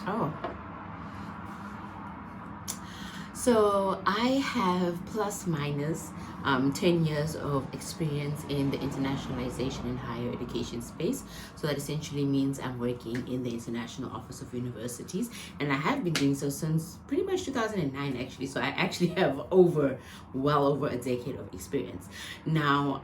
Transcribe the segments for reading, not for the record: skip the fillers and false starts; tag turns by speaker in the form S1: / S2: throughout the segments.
S1: Oh, so I have plus minus 10 years of experience in the internationalization and higher education space. So that essentially means I'm working in the International Office of Universities, and I have been doing so since pretty much 2009 actually. So I actually have well over a decade of experience. Now,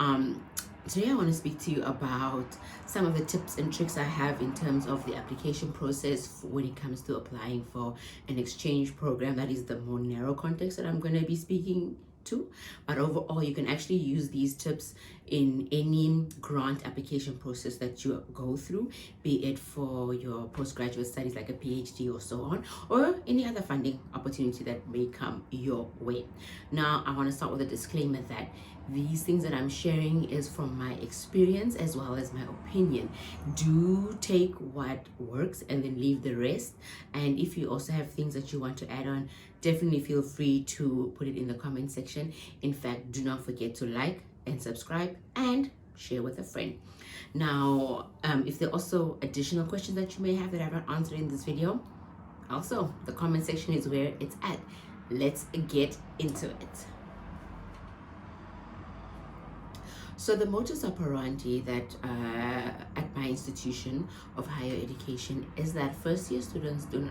S1: today I want to speak to you about some of the tips and tricks I have in terms of the application process when it comes to applying for an exchange program. That is the more narrow context that I'm going to be speaking to. But overall, you can actually use these tips in any grant application process that you go through, be it for your postgraduate studies like a PhD or so on, or any other funding opportunity that may come your way. Now, I want to start with a disclaimer that these things that I'm sharing is from my experience as well as my opinion. Do take what works and then leave the rest. And if you also have things that you want to add on, definitely feel free to put it in the comment section. In fact, do not forget to like and subscribe and share with a friend. Now, if there are also additional questions that you may have that I haven't answered in this video, also the comment section is where it's at. Let's get into it. So the modus operandi that at my institution of higher education is that first year students do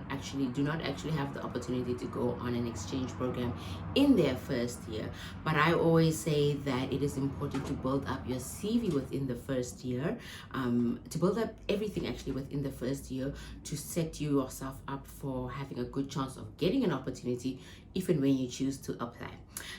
S1: not actually have the opportunity to go on an exchange program in their first year. But I always say that it is important to build up your CV within the first year, to build up everything actually within the first year to set yourself up for having a good chance of getting an opportunity if and when you choose to apply.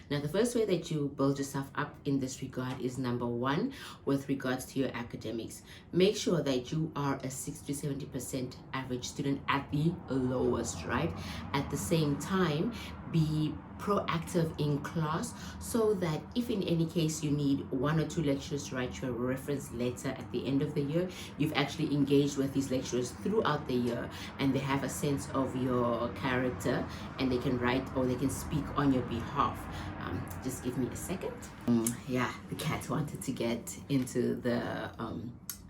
S1: Now, the first way that you build yourself up in this regard is number one, with regards to your academics. Make sure that you are a 60 to 70% average student at the lowest, right? At the same time, be proactive in class so that if in any case you need one or two lecturers to write you a reference letter at the end of the year, you've actually engaged with these lecturers throughout the year and they have a sense of your character and they can write or they can speak on your behalf. Just give me a second. Yeah, the cat wanted to get into the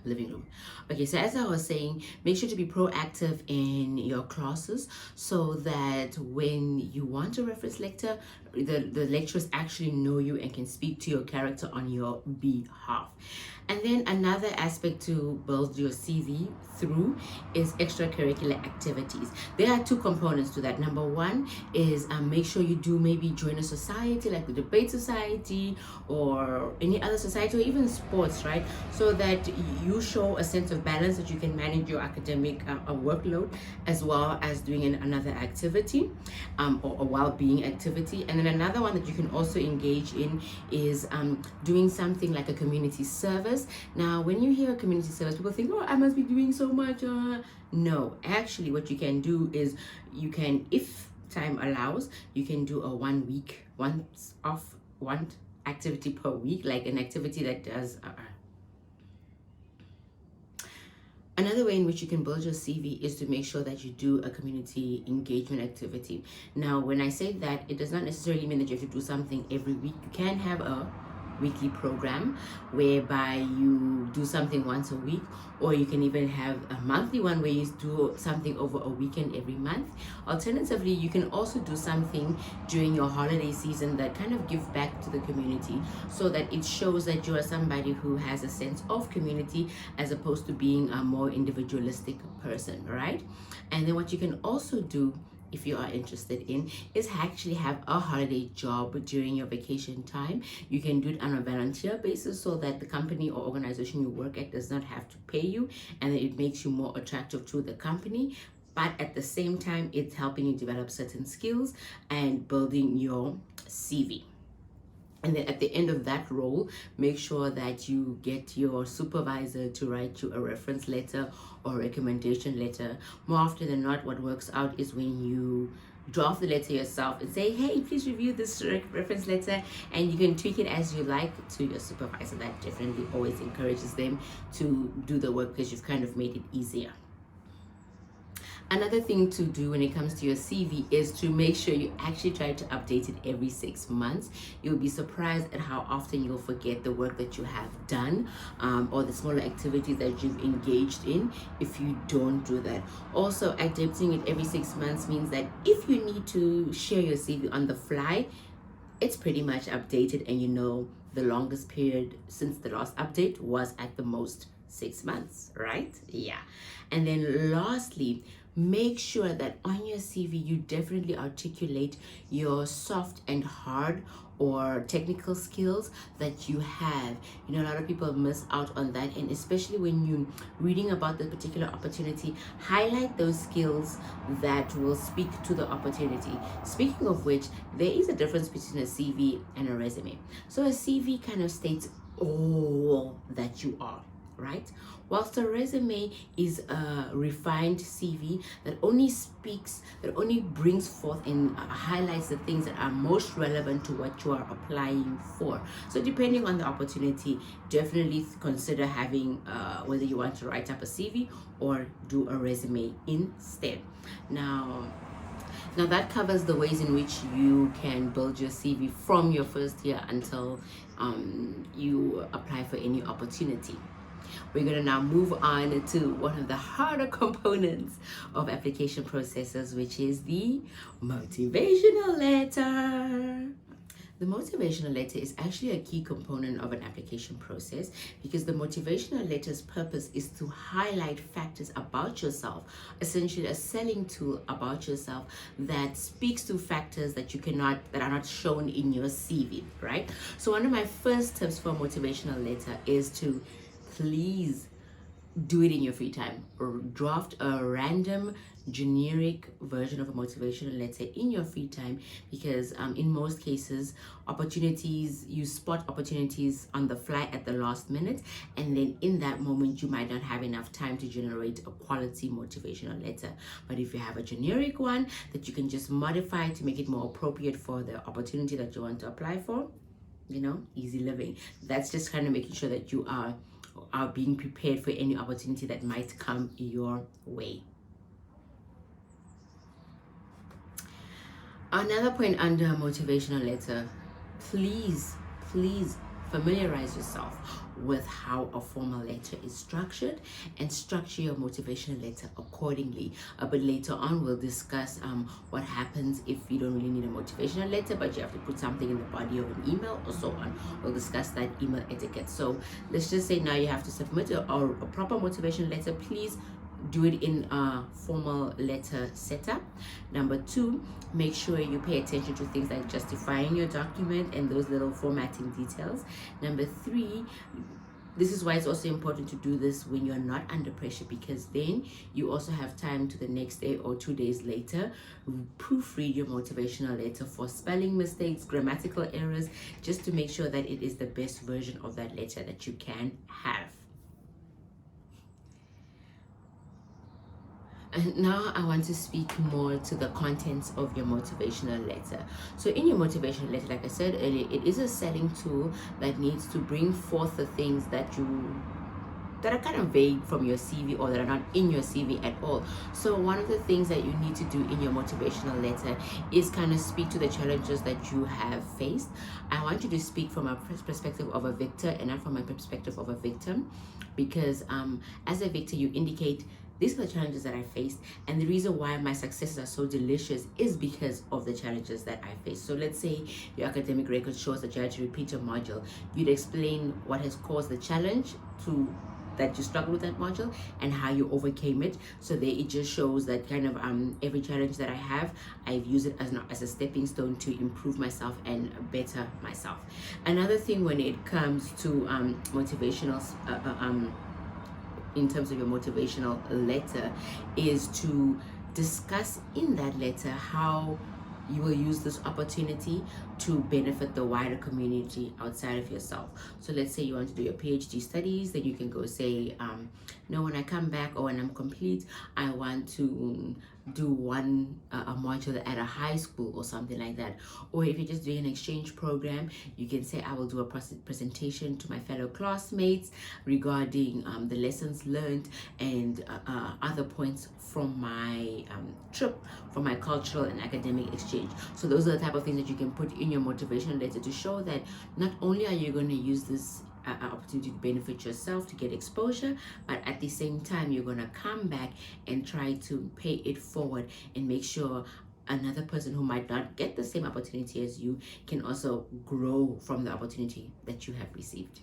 S1: living room. Okay, so as I was saying, make sure to be proactive in your classes so that when you want a reference lecture, the lecturers actually know you and can speak to your character on your behalf. And then another aspect to build your CV through is extracurricular activities. There are two components to that. Number one is make sure you do maybe join a society like the debate society or any other society or even sports, right? So that you show a sense of balance, that you can manage your academic workload as well as doing another activity or a well-being activity. And then another one that you can also engage in is doing something like a community service. Now, when you hear a community service, people think, oh, I must be doing so much. No, actually, what you can do is you can, if time allows, you can do a 1 week, one activity per week, like an activity that does. Another way in which you can build your CV is to make sure that you do a community engagement activity. Now, when I say that, it does not necessarily mean that you have to do something every week. You can have a weekly program whereby you do something once a week, or you can even have a monthly one where you do something over a weekend every month. Alternatively, you can also do something during your holiday season that kind of give back to the community so that it shows that you are somebody who has a sense of community as opposed to being a more individualistic person, right? And then what you can also do, if you are interested in, is actually have a holiday job during your vacation time. You can do it on a volunteer basis so that the company or organization you work at does not have to pay you, and it makes you more attractive to the company. But at the same time, it's helping you develop certain skills and building your CV. And then at the end of that role, make sure that you get your supervisor to write you a reference letter or recommendation letter. More often than not, what works out is when you draft the letter yourself and say, hey, please review this reference letter, and you can tweak it as you like to your supervisor. That definitely always encourages them to do the work because you've kind of made it easier. Another thing to do when it comes to your CV is to make sure you actually try to update it every 6 months. You'll be surprised at how often you'll forget the work that you have done, or the smaller activities that you've engaged in if you don't do that. Also, updating it every 6 months means that if you need to share your CV on the fly, it's pretty much updated, and you know the longest period since the last update was at the most 6 months, right? Yeah. And then lastly, make sure that on your CV you definitely articulate your soft and hard or technical skills that you have. You know, a lot of people miss out on that, and especially when you're reading about the particular opportunity, highlight those skills that will speak to the opportunity. Speaking of which, there is a difference between a CV and a resume. So a CV kind of states all that you are, right? Whilst a resume is a refined CV that only brings forth and highlights the things that are most relevant to what you are applying for. So depending on the opportunity, definitely consider having whether you want to write up a CV or do a resume instead. Now that covers the ways in which you can build your CV from your first year until you apply for any opportunity. We're going to now move on to one of the harder components of application processes, which is the motivational letter. The motivational letter is actually a key component of an application process, because the motivational letter's purpose is to highlight factors about yourself, essentially a selling tool about yourself that speaks to factors that are not shown in your CV, right? So one of my first tips for a motivational letter is to please do it in your free time, or draft a random generic version of a motivational letter in your free time, because in most cases you spot opportunities on the fly at the last minute, and then in that moment you might not have enough time to generate a quality motivational letter. But if you have a generic one that you can just modify to make it more appropriate for the opportunity that you want to apply for, easy living. That's just kind of making sure that you are being prepared for any opportunity that might come your way. Another point under a motivational letter, please familiarize yourself with how a formal letter is structured, and structure your motivational letter accordingly. But later on we'll discuss what happens if you don't really need a motivational letter but you have to put something in the body of an email or so on. We'll discuss that email etiquette. So let's just say now you have to submit a proper motivational letter. Please do it in a formal letter setup. Number 2, make sure you pay attention to things like justifying your document and those little formatting details. Number 3, this is why it's also important to do this when you're not under pressure, because then you also have time to the next day or 2 days later proofread your motivational letter for spelling mistakes, grammatical errors, just to make sure that it is the best version of that letter that you can have. And now I want to speak more to the contents of your motivational letter. So in your motivational letter, like I said earlier, it is a selling tool that needs to bring forth the things that are kind of vague from your CV, or that are not in your CV at all. So one of the things that you need to do in your motivational letter is kind of speak to the challenges that you have faced. I want you to speak from a perspective of a victor and not from a perspective of a victim, because as a victor you indicate, these are the challenges that I faced, and the reason why my successes are so delicious is because of the challenges that I faced. So let's say your academic record shows that you had to repeat a module. You'd explain what has caused the challenge that you struggled with that module and how you overcame it. So there it just shows that kind of every challenge that I have, I've used it as a stepping stone to improve myself and better myself. Another thing when it comes to motivational in terms of your motivational letter is to discuss in that letter how you will use this opportunity, to benefit the wider community outside of yourself. So let's say you want to do your PhD studies, then you can go say, no, when I come back or when I'm complete, I want to do a module at a high school or something like that. Or if you're just doing an exchange program, you can say, I will do a presentation to my fellow classmates regarding the lessons learned and other points from my trip, from my cultural and academic exchange. So those are the type of things that you can put in your motivational letter to show that not only are you going to use this opportunity to benefit yourself, to get exposure, but at the same time you're going to come back and try to pay it forward and make sure another person who might not get the same opportunity as you can also grow from the opportunity that you have received.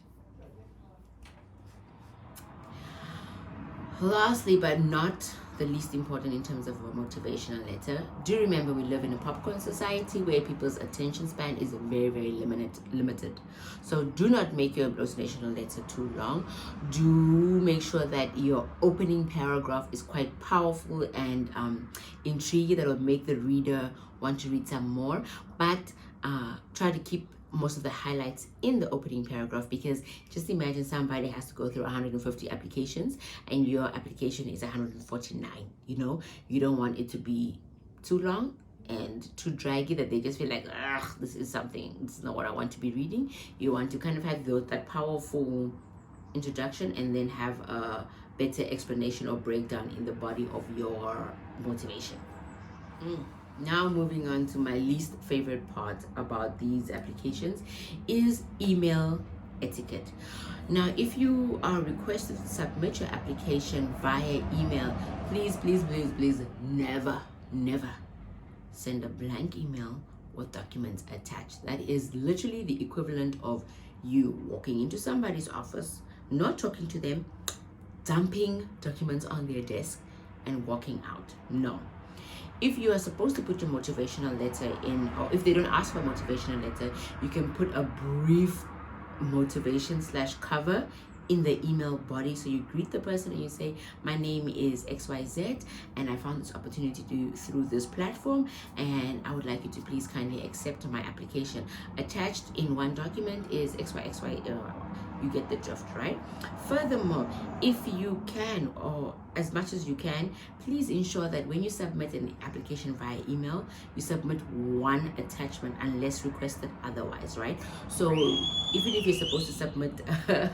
S1: Lastly, but not the least important in terms of a motivational letter, do remember we live in a popcorn society where people's attention span is very, very limited. So do not make your motivational letter too long. Do make sure that your opening paragraph is quite powerful and intriguing, that will make the reader want to read some more, but try to keep most of the highlights in the opening paragraph, because just imagine somebody has to go through 150 applications and your application is 149. You don't want it to be too long and too draggy that they just feel like, ugh, this is not what I want to be reading. You want to kind of have that powerful introduction and then have a better explanation or breakdown in the body of your motivation. Now moving on to my least favorite part about these applications is email etiquette. Now, if you are requested to submit your application via email, please never send a blank email with documents attached. That is literally the equivalent of you walking into somebody's office, not talking to them, dumping documents on their desk and walking out. No. If you are supposed to put your motivational letter in, or if they don't ask for a motivational letter, you can put a brief motivation / cover in the email body. So you greet the person and you say, my name is XYZ and I found this opportunity through this platform, and I would like you to please kindly accept my application. Attached in one document is XYXY. You get the drift, right? Furthermore, if you can, or as much as you can, please ensure that when you submit an application via email, you submit one attachment unless requested otherwise, right? So even if you're supposed to submit a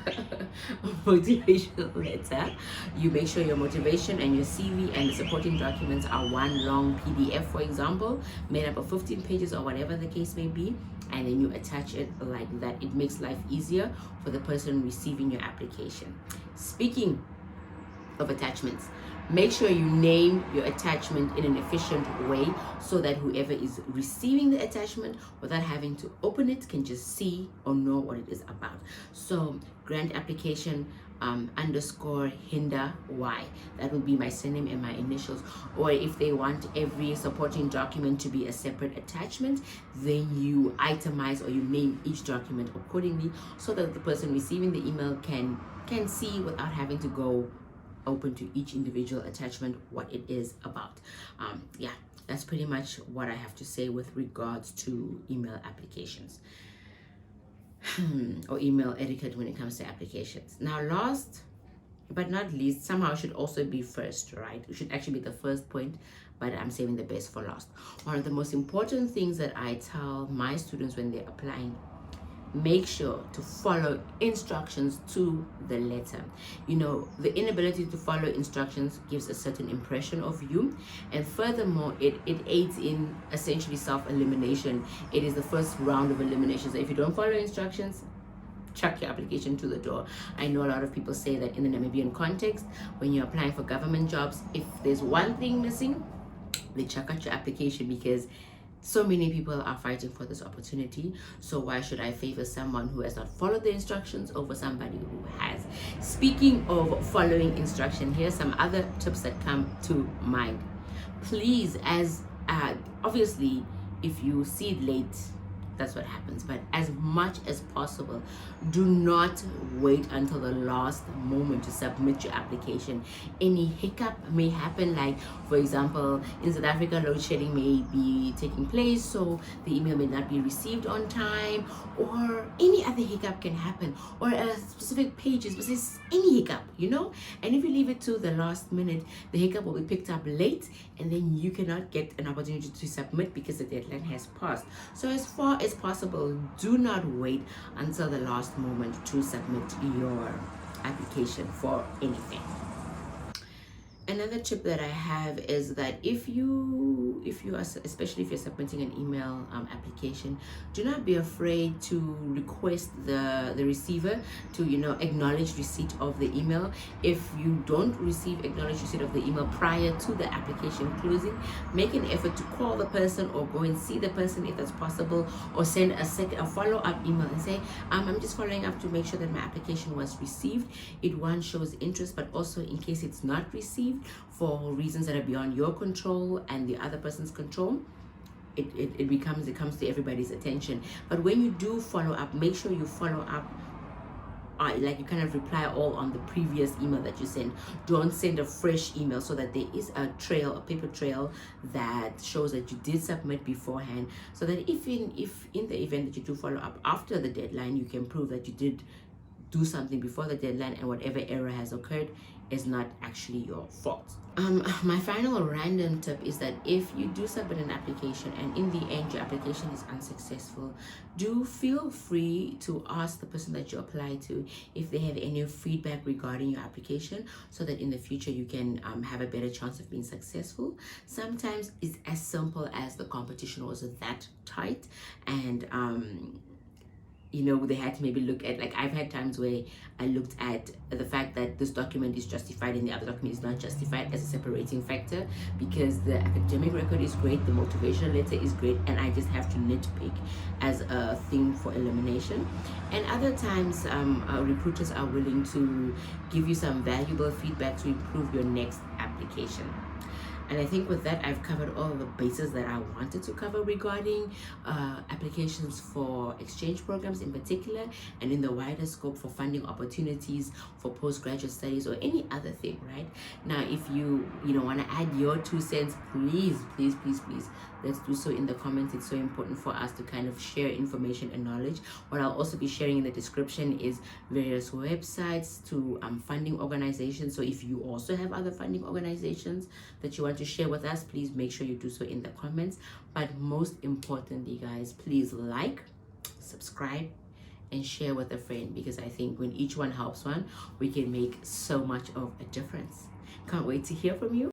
S1: motivational letter, you make sure your motivation and your CV and the supporting documents are one long PDF, for example, made up of 15 pages or whatever the case may be, and then you attach it like that. It makes life easier for the person receiving your application. Speaking of attachments, make sure you name your attachment in an efficient way so that whoever is receiving the attachment without having to open it can just see or know what it is about. So grant application underscore hinder Y, that will be my surname and my initials. Or if they want every supporting document to be a separate attachment, then you itemize or you name each document accordingly so that the person receiving the email can see without having to go open to each individual attachment what it is about. Yeah, that's pretty much what I have to say with regards to email applications or email etiquette when it comes to applications. Now, last but not least, somehow should also be first, right? It should actually be the first point, but I'm saving the best for last. One of the most important things that I tell my students when they're applying, make sure to follow instructions to the letter. The inability to follow instructions gives a certain impression of you, and furthermore it aids in essentially self-elimination. It is the first round of elimination. So if you don't follow instructions, chuck your application to the door. I know a lot of people say that in the Namibian context, when you're applying for government jobs, if there's one thing missing, they chuck out your application because so many people are fighting for this opportunity. So why should I favor someone who has not followed the instructions over somebody who has? Speaking of following instruction, here's some other tips that come to mind. Please, as obviously, if you see it late, that's what happens. But as much as possible, do not wait until the last moment to submit your application. Any hiccup may happen, like for example, in South Africa, load shedding may be taking place, so the email may not be received on time, or any other hiccup can happen, or a specific pages, but it's any hiccup, and if you leave it to the last minute, the hiccup will be picked up late, and then you cannot get an opportunity to submit because the deadline has passed. So as far as possible, do not wait until the last moment to submit your application for anything. Another tip that I have is that if you are, especially if you're submitting an email application, do not be afraid to request the receiver to acknowledge receipt of the email. If you don't receive acknowledge receipt of the email prior to the application closing, make an effort to call the person or go and see the person if that's possible, or send a follow-up email and say, I'm just following up to make sure that my application was received. It shows interest, but also in case it's not received for reasons that are beyond your control and the other person's control, it comes to everybody's attention. But when you do follow up, make sure you follow up like you kind of reply all on the previous email that you sent. Don't send a fresh email, so that there is a paper trail that shows that you did submit beforehand, so that if in the event that you do follow up after the deadline, you can prove that you did do something before the deadline, and whatever error has occurred is not actually your fault. My final random tip is that if you do submit an application and in the end your application is unsuccessful, do feel free to ask the person that you apply to if they have any feedback regarding your application, so that in the future you can have a better chance of being successful. Sometimes it's as simple as the competition was that tight, and they had to maybe look at, like, I've had times where I looked at the fact that this document is justified and the other document is not justified as a separating factor, because the academic record is great, the motivational letter is great, and I just have to nitpick as a thing for elimination. And other times recruiters are willing to give you some valuable feedback to improve your next application. And I think with that, I've covered all the bases that I wanted to cover regarding applications for exchange programs in particular, and in the wider scope for funding opportunities for postgraduate studies or any other thing, right? Now, if you want to add your 2 cents, please, let's do so in the comments. It's so important for us to kind of share information and knowledge. What I'll also be sharing in the description is various websites to funding organizations. So if you also have other funding organizations that you want to share with us, please make sure you do so in the comments. But most importantly, guys, please like, subscribe, and share with a friend, because I think when each one helps one, we can make so much of a difference. Can't wait to hear from you.